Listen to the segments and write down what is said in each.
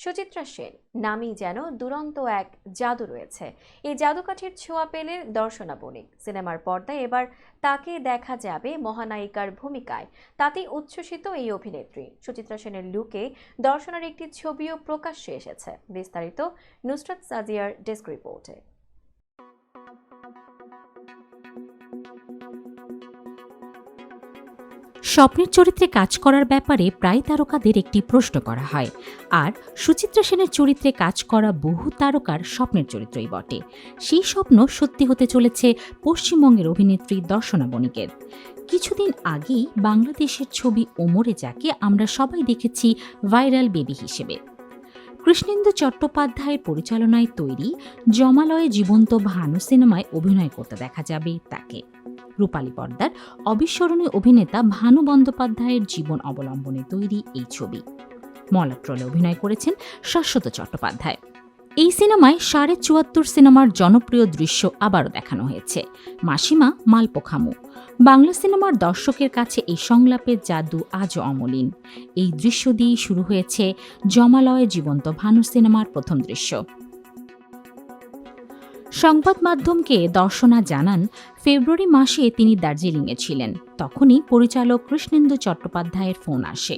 সুচিত্রা সেন নামই যেন দুরন্ত এক জাদু রয়েছে। এই জাদুকাঠির ছোঁয়া পেলেন দর্শনা বণিক। সিনেমার পর্দায় এবার তাকে দেখা যাবে মহানায়িকার ভূমিকায়। তাতেই উচ্ছ্বসিত এই অভিনেত্রী। সুচিত্রা সেনের লুকে দর্শনার একটি ছবিও প্রকাশ্যে এসেছে। বিস্তারিত নুসরাত সাদিয়ার ডেস্ক রিপোর্টে। স্বপ্নের চরিত্রে কাজ করার ব্যাপারে প্রায় তারকাদের একটি প্রশ্ন করা হয়, আর সুচিত্রা সেনের চরিত্রে কাজ করা বহু তারকার স্বপ্নের চরিত্রই বটে। সেই স্বপ্ন সত্যি হতে চলেছে পশ্চিমবঙ্গের অভিনেত্রী দর্শনা বণিকের। কিছুদিন আগেই বাংলাদেশের ছবি ওমরে যাকে আমরা সবাই দেখেছি ভাইরাল বেবি হিসেবে। কৃষ্ণেন্দু চট্টোপাধ্যায়ের পরিচালনায় তৈরি জমালয়ে জীবন্ত ভানু সিনেমায় অভিনয় করতে দেখা যাবে তাকে। রূপালী পর্দার অবিস্মরণীয় অভিনেতা ভানু বন্দ্যোপাধ্যায়ের জীবন অবলম্বনে তৈরি এই ছবি। মলাট্রলে অভিনয় করেছেন শাশ্বত চট্টোপাধ্যায়। এই সিনেমায় ৭৪ সিনেমার জনপ্রিয় দৃশ্য আবারও দেখানো হয়েছে। মাসিমা মালপোখামু। বাংলা সিনেমার দর্শকের কাছে এই সংলাপের জাদু আজও অমলিন। এই দৃশ্য দিয়েই শুরু হয়েছে জমালয়ে জীবন্ত ভানু সিনেমার প্রথম দৃশ্য। সংবাদ মাধ্যমকে দর্শনা জানান, ফেব্রুয়ারি মাসে তিনি দার্জিলিংয়ে ছিলেন। তখনই পরিচালক কৃষ্ণেন্দু চট্টোপাধ্যায়ের ফোন আসে।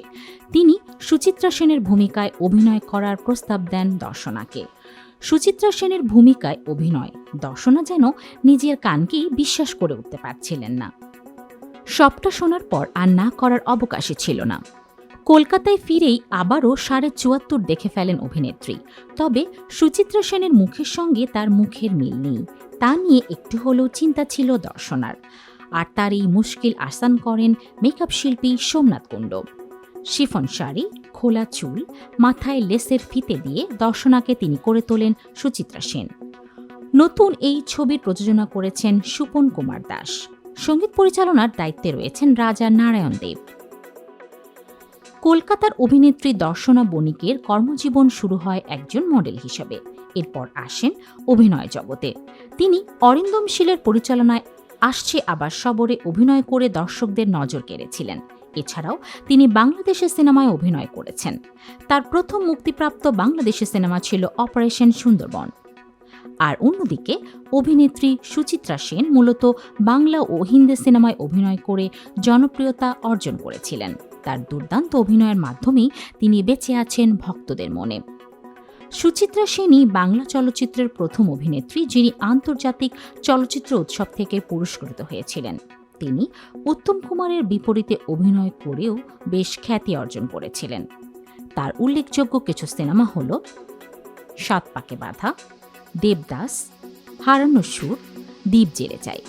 তিনি সুচিত্রা সেনের ভূমিকায় অভিনয় করার প্রস্তাব দেন দর্শনাকে। সুচিত্রা সেনের ভূমিকায় অভিনয়, দর্শনা যেন নিজের কানকেই বিশ্বাস করে উঠতে পারছিলেন না। সবটা শোনার পর আর না করার অবকাশই ছিল না। কলকাতায় ফিরেই আবারও ৭৪ দেখে ফেলেন অভিনেত্রী। তবে সুচিত্রা সেনের মুখের সঙ্গে তার মুখের মিল নেই, তা নিয়ে একটু হলেও চিন্তা ছিল দর্শনার। আর তার এই মুশকিল আসান করেন মেকআপ শিল্পী সোমনাথ কুণ্ড। শিফন শাড়ি, খোলা চুল, মাথায় লেসের ফিতে দিয়ে দর্শনাকে তিনি করে তোলেন সুচিত্রা সেন। নতুন এই ছবির প্রযোজনা করেছেন সুপন কুমার দাস। সঙ্গীত পরিচালনার দায়িত্বে রয়েছেন রাজা নারায়ণ দেব। কলকাতার অভিনেত্রী দর্শনা বণিকের কর্মজীবন শুরু হয় একজন মডেল হিসেবে। এরপর আসেন অভিনয় জগতে। তিনি অরিন্দম শীলের পরিচালনায় আসছে আবার সবরে অভিনয় করে দর্শকদের নজর কেড়েছিলেন। এছাড়াও তিনি বাংলাদেশের সিনেমায় অভিনয় করেছেন। তার প্রথম মুক্তিপ্রাপ্ত বাংলাদেশের সিনেমা ছিল অপারেশন সুন্দরবন। আর অন্যদিকে অভিনেত্রী সুচিত্রা সেন মূলত বাংলা ও হিন্দি সিনেমায় অভিনয় করে জনপ্রিয়তা অর্জন করেছিলেন। তার দুর্দান্ত অভিনয়ের মাধ্যমেই তিনি বেঁচে আছেন ভক্তদের মনে। সুচিত্রা সেনই বাংলা চলচ্চিত্রের প্রথম অভিনেত্রী যিনি আন্তর্জাতিক চলচ্চিত্র উৎসব থেকে পুরস্কৃত হয়েছিলেন। তিনি উত্তম কুমারের বিপরীতে অভিনয় করেও বেশ খ্যাতি অর্জন করেছিলেন। তার উল্লেখযোগ্য কিছু সিনেমা হল সাত পাকে বাঁধা, দেবদাস, হারানো সুর, দ্বীপ জেলে চাই।